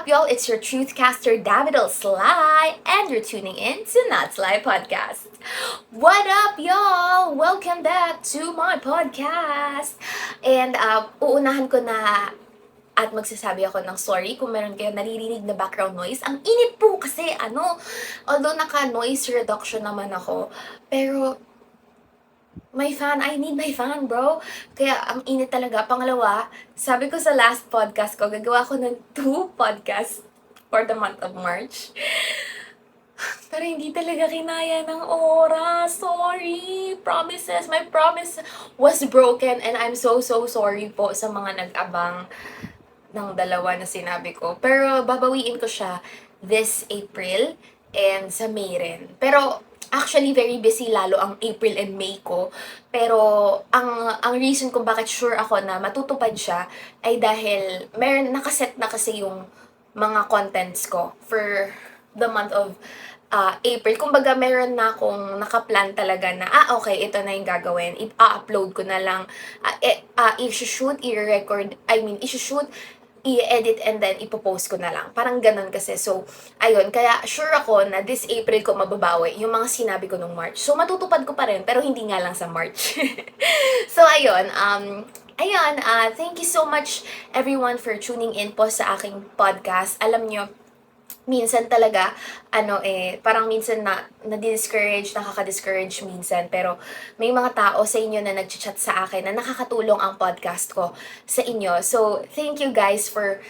y'all? It's your truthcaster, Davidel Sly, and you're tuning in to Not Sly Podcast. What up, y'all? Welcome back to my podcast. And uunahan ko na at magsasabi ako ng sorry kung meron kayo naririnig na background noise. Ang init po kasi, although naka-noise reduction naman ako, pero I need my fan, bro. Kaya ang init talaga. Pangalawa, sabi ko sa last podcast ko, gagawa ko ng 2 podcasts for the month of March. Pero hindi talaga kinaya ng oras. Sorry. Promises. My promise was broken and I'm so sorry po sa mga nag-abang ng dalawa na sinabi ko. Pero babawiin ko siya this April and sa May rin. Pero actually very busy lalo ang April and May ko. Pero ang reason kung bakit sure ako na matutupad siya ay dahil nakaset na kasi yung mga contents ko for the month of April. Kumbaga, meron na akong nakaplan talaga na, okay, ito na yung gagawin. I-upload ko na lang. I-shoot, i-record, i-shoot, i-edit, and then ipopost ko na lang. Parang ganun kasi. So, ayun. Kaya, sure ako na this April ko mababawi yung mga sinabi ko nung March. So, matutupad ko pa rin, pero hindi nga lang sa March. So, ayun. Thank you so much everyone for tuning in po sa aking podcast. Alam nyo, minsan talaga, parang minsan na-discourage, nakaka-discourage minsan. Pero may mga tao sa inyo na nag-chat sa akin na nakakatulong ang podcast ko sa inyo. So, thank you guys for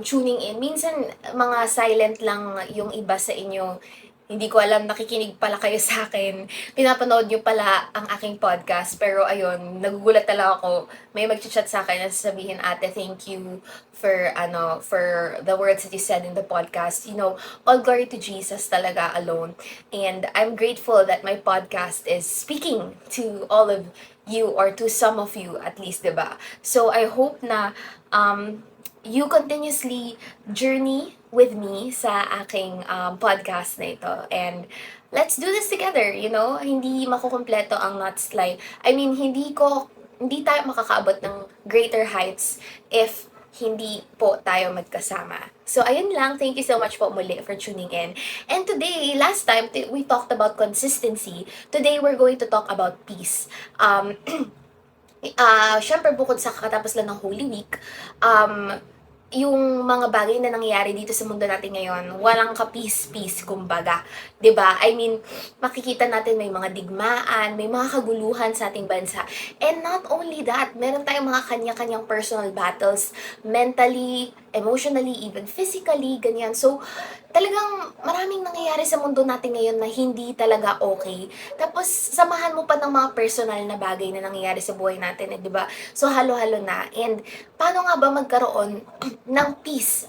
tuning in. Minsan, mga silent lang yung iba sa inyo. Hindi ko alam, nakikinig pala kayo sa akin. Pinapanood nyo pala ang aking podcast. Pero ayun, nagugulat talaga ako. May mag-chat sa akin na sasabihin, ate, thank you for the words that you said in the podcast. You know, all glory to Jesus talaga alone. And I'm grateful that my podcast is speaking to all of you or to some of you at least, diba? So I hope na you continuously journey with me sa aking podcast na ito. And let's do this together, you know? Hindi makukumpleto ang Not Sly. Hindi tayo makakaabot ng greater heights if hindi po tayo magkasama. So, ayun lang. Thank you so much po muli for tuning in. And today, last time, we talked about consistency. Today, we're going to talk about peace. Syempre, bukod sa kakatapos lang ng Holy Week, yung mga bagay na nangyayari dito sa mundo natin ngayon, walang ka-peace-peace, kumbaga. 'Di ba? Makikita natin may mga digmaan, may mga kaguluhan sa ating bansa. And not only that, meron tayong mga kanya-kanyang personal battles, mentally, emotionally, even physically, ganyan. So, talagang maraming nangyayari sa mundo natin ngayon na hindi talaga okay. Tapos, samahan mo pa ng mga personal na bagay na nangyayari sa buhay natin, 'di ba? So, halo-halo na. And, paano nga ba magkaroon ng peace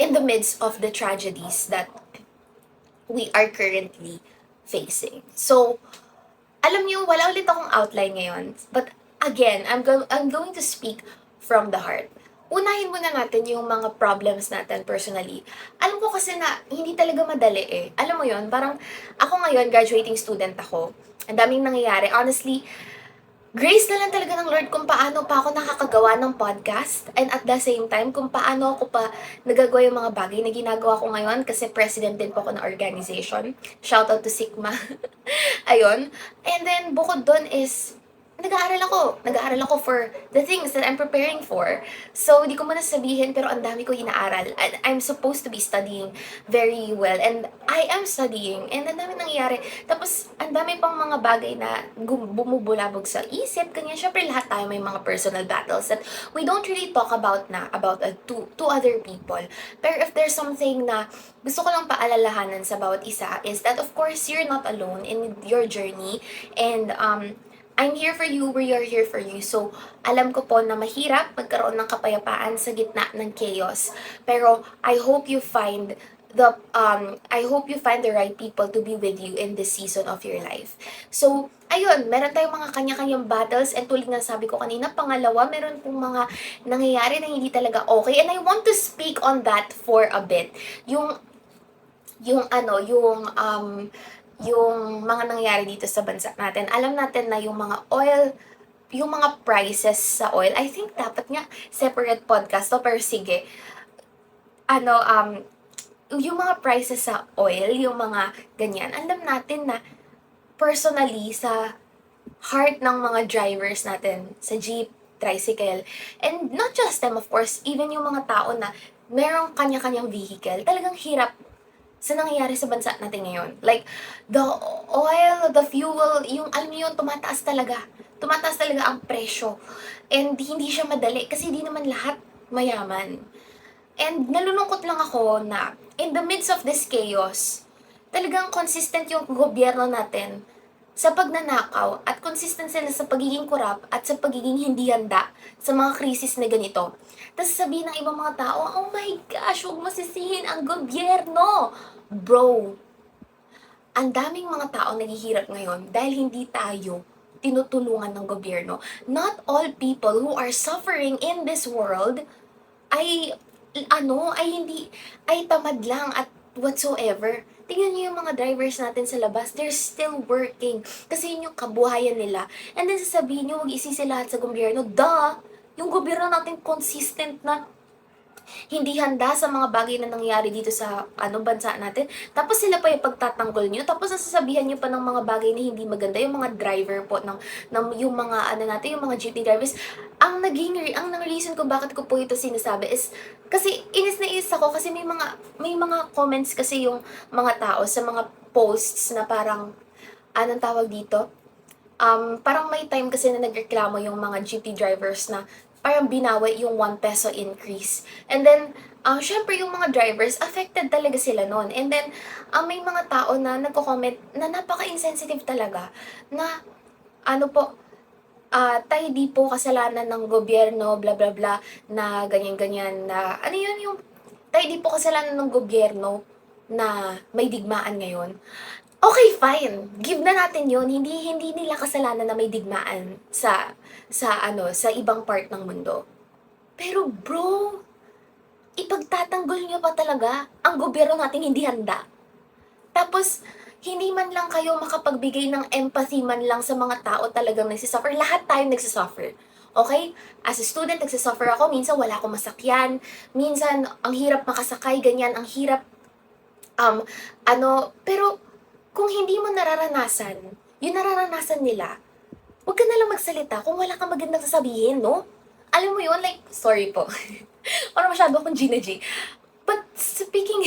in the midst of the tragedies that we are currently facing? So, alam niyo, wala ulit akong outline ngayon. But, again, I'm going to speak from the heart. Unahin muna natin yung mga problems natin personally. Alam ko kasi na hindi talaga madali eh. Alam mo yon, parang ako ngayon, graduating student ako. Ang daming nangyayari. Honestly, grace na lang talaga ng Lord kung paano pa ako nakakagawa ng podcast, and at the same time, kung paano ako pa nagagawa yung mga bagay na ginagawa ko ngayon kasi president din po ako ng organization. Shout out to Sigma. Ayun. And then, bukod doon is, nag-aaral ako for the things that I'm preparing for. So, hindi ko muna sabihin, pero ang dami ko inaaral. I'm supposed to be studying very well. And I am studying. And ang dami nangyayari. Tapos, ang dami pang mga bagay na bumubulabog sa isip. Ganyan, syempre lahat tayo may mga personal battles that we don't really talk about to other people. Pero if there's something na gusto ko lang paalalahanan sa bawat isa is that, of course, you're not alone in your journey. And, I'm here for you, we are here for you. So, alam ko po na mahirap magkaroon ng kapayapaan sa gitna ng chaos. Pero, I hope you find the right people to be with you in this season of your life. So, ayun, meron tayong mga kanya-kanyang battles, and tulad nga sabi ko kanina, pangalawa, meron pong mga nangyayari na hindi talaga okay. And I want to speak on that for a bit. Yung mga nangyayari dito sa bansa natin. Alam natin na yung mga prices sa oil, I think dapat nga separate podcast to, pero sige. ano, yung mga prices sa oil, yung mga ganyan, alam natin na personally sa heart ng mga drivers natin sa jeep, tricycle, and not just them, of course, even yung mga tao na merong kanya-kanyang vehicle, talagang hirap sa nangyayari sa bansa natin ngayon. Like, the oil, the fuel, yung alam mo yun, tumataas talaga. Tumataas talaga ang presyo. And hindi siya madali kasi di naman lahat mayaman. And nalulungkot lang ako na in the midst of this chaos, talagang consistent yung gobyerno natin sa pagnanakaw at consistent sila sa pagiging korap at sa pagiging hindi handa sa mga krisis na ganito. Tapos sabihin ng ibang mga tao, oh my gosh, huwag masisihin ang gobyerno. Bro, ang daming mga tao naghihirap ngayon dahil hindi tayo tinutulungan ng gobyerno. Not all people who are suffering in this world ay hindi, ay tamad lang at whatsoever. Tingnan niyo yung mga drivers natin sa labas, they're still working. Kasi yun yung kabuhayan nila. And then sasabihin niyo, wag isisi lahat sa gobyerno. Duh! Yung gobyerno natin consistent na hindi handa sa mga bagay na nangyayari dito sa bansa natin. Tapos sila pa yung pagtatanggol nyo. Tapos nasasabihan nyo pa ng mga bagay na hindi maganda. Yung mga driver po ng yung mga natin, yung mga jeepney drivers. Ang reason ko bakit ko po ito sinasabi is kasi inis na inis ako kasi may mga comments kasi yung mga tao sa mga posts na parang anong tawag dito? Parang may time kasi na nagreklamo yung mga jeepney drivers na parang binawi yung 1 peso increase. And then, syempre yung mga drivers, affected talaga sila nun. And then, may mga tao na nagko-comment na napaka-insensitive talaga na, tayo di po kasalanan ng gobyerno, bla bla bla, na ganyan-ganyan, na, ano yun yung, tayo di po kasalanan ng gobyerno na may digmaan ngayon. Okay, fine. Give na natin 'yon. Hindi nila kasalanan na may digmaan sa ibang part ng mundo. Pero bro, ipagtatanggol niyo pa talaga ang gobyerno nating hindi handa. Tapos, hindi man lang kayo makapagbigay ng empathy man lang sa mga tao talagang nagsisuffer. Lahat tayo nagsisuffer. Okay? As a student, nagsisuffer ako. Minsan wala akong masakyan. Minsan, ang hirap makasakay, ganyan. Ang hirap, pero kung hindi mo nararanasan, yung nararanasan nila, huwag ka nalang magsalita kung wala kang magandang sasabihin, no? Alam mo yun, like, sorry po. Parang masyado akong Gina G. But speaking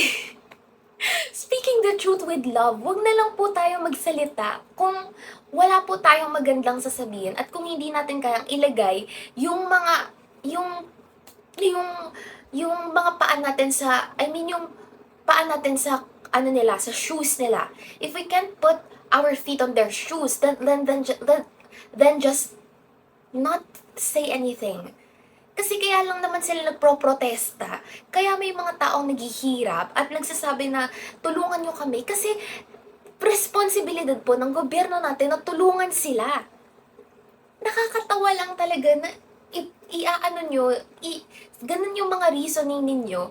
the truth with love, wag na lang po tayo magsalita kung wala po tayong magandang sasabihin at kung hindi natin kayang ilagay yung mga, yung, yung mga paan natin sa, yung paan natin sa, sa shoes nila. If we can't put our feet on their shoes, then just not say anything. Kasi kaya lang naman sila nagpro-protesta. Kaya may mga taong naghihirap at nagsasabi na tulungan nyo kami kasi responsibilidad po ng gobyerno natin na tulungan sila. Nakakatawa lang talaga na ganun yung mga reasoning ninyo.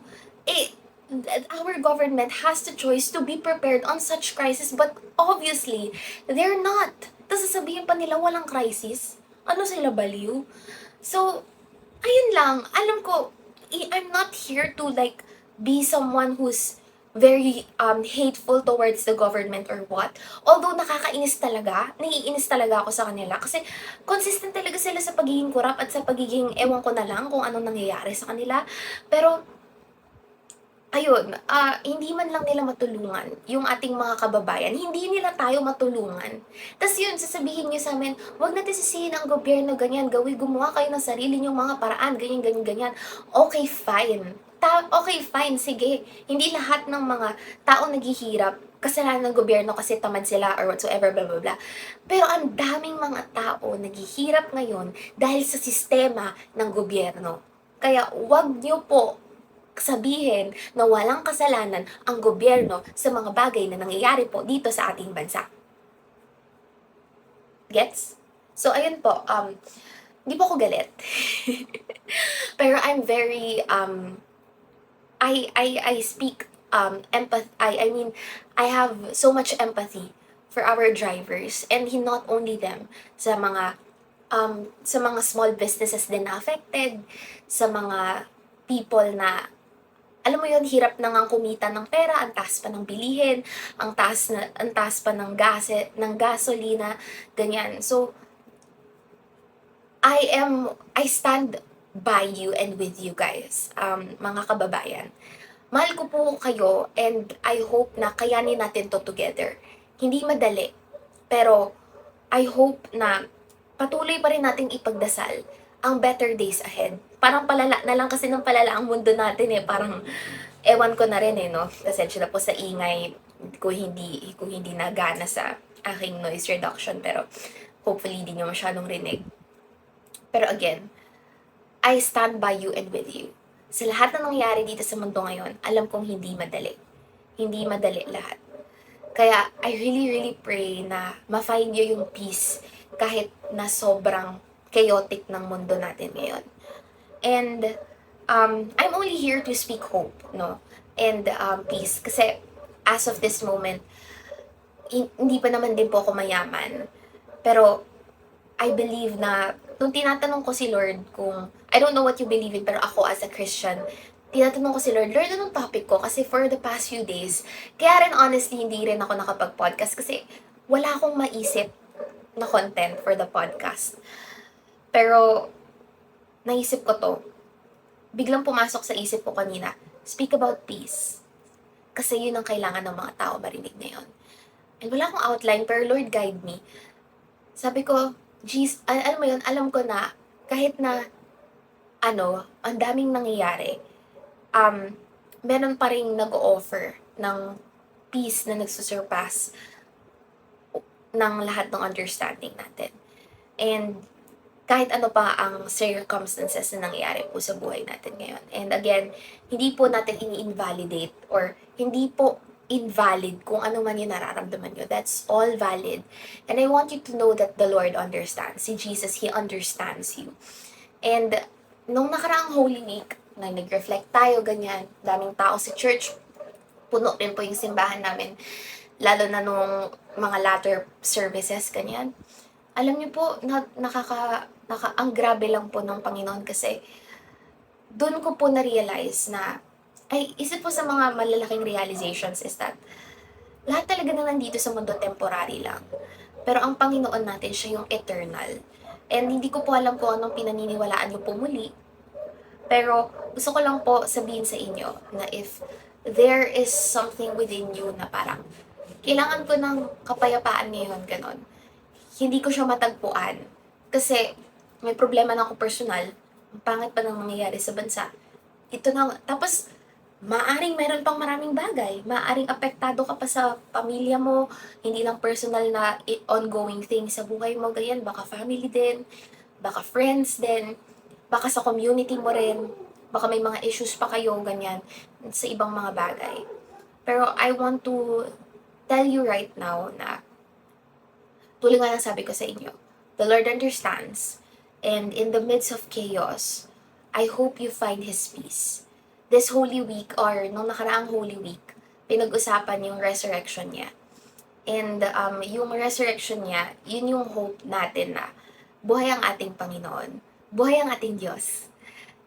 Our government has the choice to be prepared on such crisis, but obviously, they're not. Tapos sasabihin pa nila walang crisis. Ano sila, baliw? So, ayun lang. Alam ko, I'm not here to like be someone who's very hateful towards the government or what. Although naiinis talaga ako sa kanila kasi consistent talaga sila sa pagiging korap at sa pagiging ewan ko na lang kung anong nangyayari sa kanila. Pero ayun, hindi man lang nila matulungan yung ating mga kababayan, hindi nila tayo matulungan. Tapos yun, sasabihin niyo sa amin, wag natin sisihin ang gobyerno ganyan, gumawa kayo ng sarili niyong mga paraan, ganyan, ganyan, ganyan. Okay, fine. Okay, fine, sige. Hindi lahat ng mga taong naghihirap, kasalanan ng gobyerno kasi tamad sila or whatsoever, blah, blah, blah. Pero ang daming mga tao naghihirap ngayon dahil sa sistema ng gobyerno. Kaya wag niyo po sabihin na walang kasalanan ang gobyerno sa mga bagay na nangyayari po dito sa ating bansa. Gets? So, ayun po, hindi po ako galit. Pero I'm very, I speak, I have so much empathy for our drivers and not only them, sa mga small businesses din na affected, sa mga people na alam mo yun, hirap na ngang kumita ng pera, ang taas pa ng bilihin, ang taas pa ng gasolina, ganyan. So, I stand by you and with you guys, mga kababayan. Mahal ko po kayo and I hope na kayanin natin to together. Hindi madali, pero I hope na patuloy pa rin nating ipagdasal ang better days ahead. Parang palala na lang kasi ng palala ang mundo natin eh. Parang ewan ko na rin eh, no? Pasensya na po sa ingay kung hindi nagana sa aking noise reduction, pero hopefully hindi nyo masyadong rinig. Pero again, I stand by you and with you. Sa lahat na nangyari dito sa mundo ngayon, alam kong hindi madali. Hindi madali lahat. Kaya I really pray na ma-find nyo yung peace kahit na sobrang chaotic ng mundo natin ngayon. And I'm only here to speak hope, no? And peace. Kasi as of this moment, hindi pa naman din po ako mayaman. Pero I believe na, nung tinatanong ko si Lord kung, I don't know what you believe in, pero ako as a Christian, tinatanong ko si Lord, anong topic ko? Kasi for the past few days, kaya rin honestly, hindi rin ako nakapag-podcast kasi wala akong maisip na content for the podcast. Pero, naisip ko to. Biglang pumasok sa isip ko kanina, speak about peace. Kasi yun ang kailangan ng mga tao marinig ngayon. And wala akong outline, pero Lord, guide me. Sabi ko, geez, alam mo yun, alam ko na, kahit na, ang daming nangyayari, meron pa rin nag-o-offer ng peace na nagsusurpass ng lahat ng understanding natin. And, kahit ano pa ang circumstances na nangyayari po sa buhay natin ngayon. And again, hindi po natin ini-invalidate or hindi po invalid kung ano man yung nararamdaman nyo. That's all valid. And I want you to know that the Lord understands. Si Jesus, He understands you. And nung nakaraang Holy Week, na nag-reflect tayo, ganyan, daming tao sa church, puno rin po yung simbahan namin, lalo na nung mga latter services, ganyan. Alam niyo po, ang grabe lang po ng Panginoon kasi doon ko po na-realize na, isa po sa mga malalaking realizations is that lahat talaga na nandito sa mundo temporary lang. Pero ang Panginoon natin, siya yung eternal. And hindi ko po alam kung anong pinaniniwalaan niyo po muli. Pero gusto ko lang po sabihin sa inyo na if there is something within you na parang kailangan ko ng kapayapaan ngayon, ganon, hindi ko siya matagpuan. Kasi may problema na ako personal, ang pangit pa nang nangyayari sa bansa. Ito na, tapos maaring meron pang maraming bagay. Maaring apektado ka pa sa pamilya mo, hindi lang personal na ongoing thing sa buhay mo, ganyan, baka family din, baka friends din, baka sa community mo rin, baka may mga issues pa kayo, ganyan, sa ibang mga bagay. Pero I want to tell you right now na, tulad nga ng sabi ko sa inyo, the Lord understands, and in the midst of chaos, I hope you find His peace. This Holy Week, or nung nakaraang Holy Week, pinag-usapan yung resurrection niya. And yung resurrection niya, yun yung hope natin na buhay ang ating Panginoon. Buhay ang ating Diyos.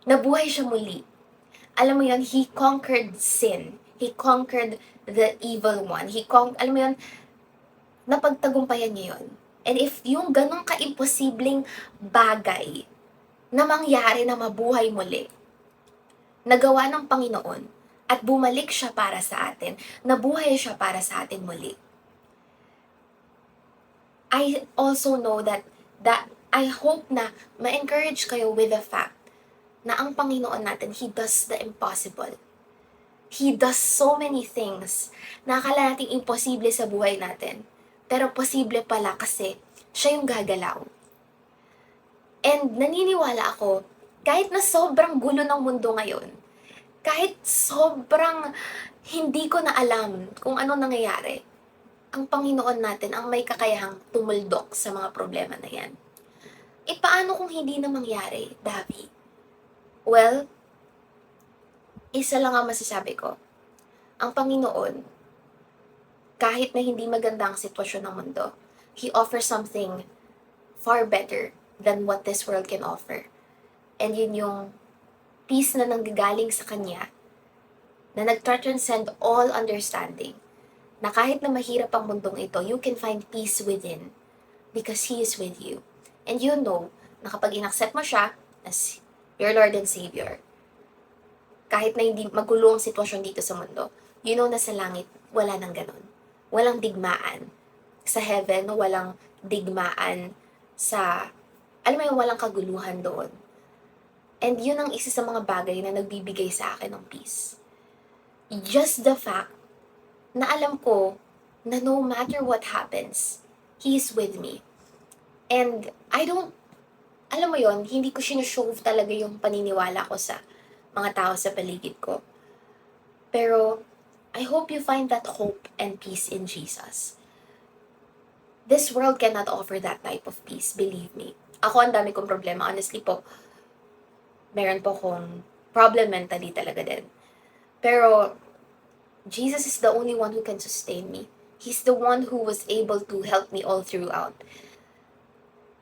Nabuhay siya muli. Alam mo yun, He conquered sin. He conquered the evil one. Alam mo yun, napagtagumpayan niya yun. And if yung ganong ka-imposibleng bagay na mangyari na mabuhay muli, nagawa ng Panginoon at bumalik siya para sa atin, nabuhay siya para sa atin muli. I also know that I hope na ma-encourage kayo with the fact na ang Panginoon natin, He does the impossible. He does so many things na akala nating imposible sa buhay natin. Pero posible pala kasi siya yung gagalaw. And naniniwala ako, kahit na sobrang gulo ng mundo ngayon, kahit sobrang hindi ko na alam kung ano nangyayari, ang Panginoon natin ang may kakayahang tumuldok sa mga problema na yan. E paano kung hindi na mangyari, Davi? Well, isa lang ang masasabi ko. Ang Panginoon, kahit na hindi maganda ang sitwasyon ng mundo, He offers something far better than what this world can offer. And yun yung peace na nanggagaling sa Kanya na nag-transcend all understanding, na kahit na mahirap ang mundong ito, you can find peace within because He is with you. And you know na kapag inaccept mo siya as your Lord and Savior, kahit na hindi magulo ang sitwasyon dito sa mundo, you know na sa langit, wala nang ganun. Walang digmaan. Sa heaven, walang digmaan sa, alam mo yung walang kaguluhan doon. And yun ang isa sa mga bagay na nagbibigay sa akin ng peace. Just the fact na alam ko na no matter what happens, He is with me. And I don't, alam mo yon, hindi ko sinushow talaga yung paniniwala ko sa mga tao sa paligid ko. Pero, I hope you find that hope and peace in Jesus. This world cannot offer that type of peace, believe me. Ako, ang dami kong problema. Honestly po, meron po kong problem mentally talaga din. Pero, Jesus is the only one who can sustain me. He's the one who was able to help me all throughout.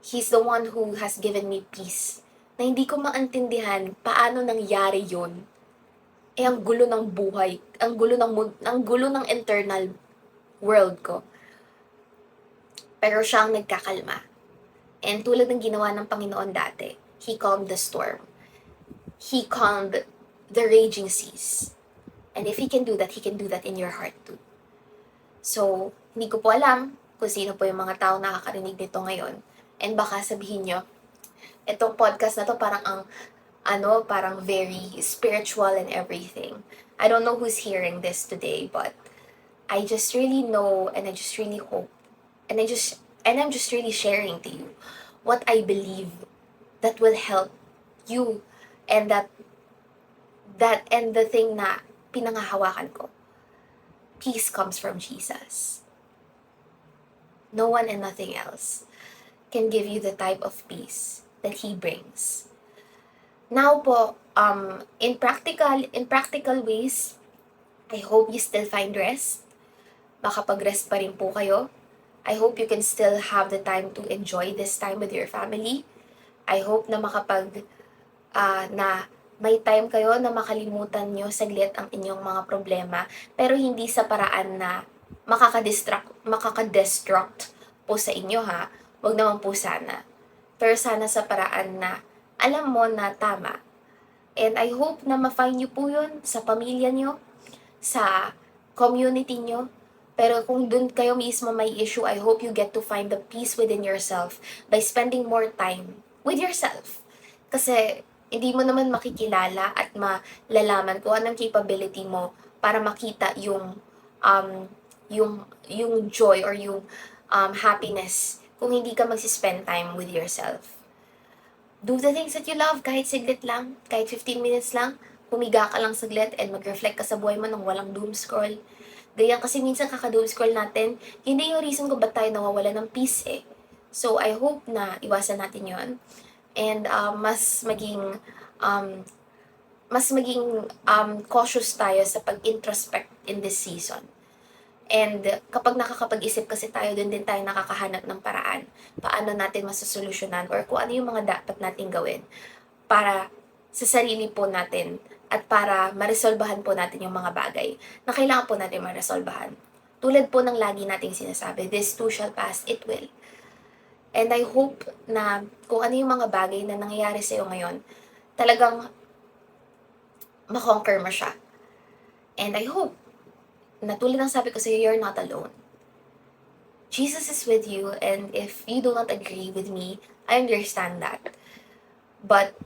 He's the one who has given me peace na hindi ko maintindihan paano nangyari yon. Ang gulo ng buhay, ang gulo ng internal world ko. Pero siya ang nagkakalma. And tulad ng ginawa ng Panginoon dati, He calmed the storm. He calmed the raging seas. And if He can do that, He can do that in your heart too. So, hindi ko po alam kung sino po yung mga tao nakakarinig nito ngayon. And baka sabihin nyo, itong podcast na to parang parang very spiritual and everything. I don't know who's hearing this today, but I just really know and I just really hope and I'm just really sharing to you what I believe that will help you and that and the thing na pinangahawakan ko. Peace comes from Jesus. No one and nothing else can give you the type of peace that He brings. Now po, in practical ways, I hope you still find rest. Makapag-rest pa rin po kayo. I hope you can still have the time to enjoy this time with your family. I hope na na may time kayo na makalimutan nyo saglit ang inyong mga problema, pero hindi sa paraan na makaka-destruct po sa inyo ha. Wag naman po sana. Pero sana sa paraan na alam mo na tama. And I hope na ma-find nyo po yun sa pamilya nyo, sa community nyo. Pero kung dun kayo mismo may issue, I hope you get to find the peace within yourself by spending more time with yourself. Kasi hindi mo naman makikilala at malalaman kung anong capability mo para makita yung joy or yung happiness kung hindi ka magsispend time with yourself. Do the things that you love kahit saglit lang, kahit 15 minutes lang, humiga ka lang saglit and mag-reflect ka sa buhay mo nang walang doom scroll. Ganyan kasi minsan kaka-doom scroll natin, hindi yung reason kung ba't tayo nawawala ng peace eh. So I hope na iwasan natin yon and mas maging cautious tayo sa pag-introspect in this season. And kapag nakakapag-isip kasi tayo, din tayo nakakahanap ng paraan paano natin masasolusyonan or kung ano yung mga dapat natin gawin para sa sarili po natin at para maresolbahan po natin yung mga bagay na kailangan po natin maresolbahan. Tulad po ng lagi nating sinasabi, this too shall pass, it will. And I hope na kung ano yung mga bagay na nangyayari sa'yo ngayon, talagang makonquer mo siya. And I hope na tulad ng sabi ko sa'yo, you're not alone. Jesus is with you, and if you do not agree with me, I understand that. But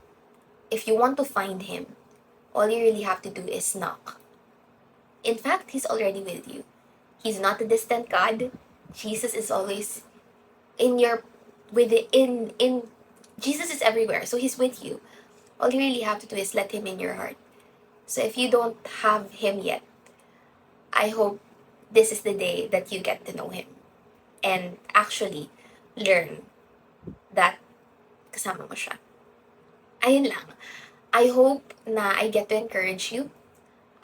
if you want to find Him, all you really have to do is knock. In fact, He's already with you. He's not a distant God. Jesus is always Jesus is everywhere, so He's with you. All you really have to do is let Him in your heart. So if you don't have Him yet, I hope this is the day that you get to know Him and actually learn that kasama mo siya. Ayun lang. I hope na I get to encourage you.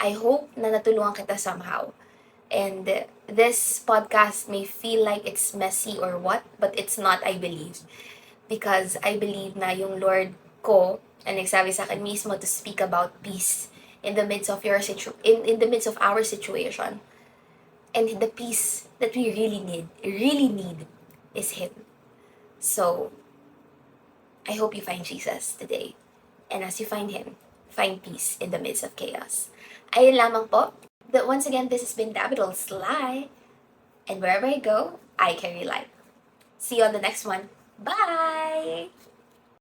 I hope na natulungan kita somehow. And this podcast may feel like it's messy or what, but it's not, I believe. Because I believe na yung Lord ko, ang nagsabi sa akin mismo to speak about peace in the midst of in the midst of our situation. And the peace that we really need is Him. So, I hope you find Jesus today. And as you find Him, find peace in the midst of chaos. Ayun lamang po. But once again, this has been Davidal Sly. And wherever I go, I carry light. See you on the next one. Bye!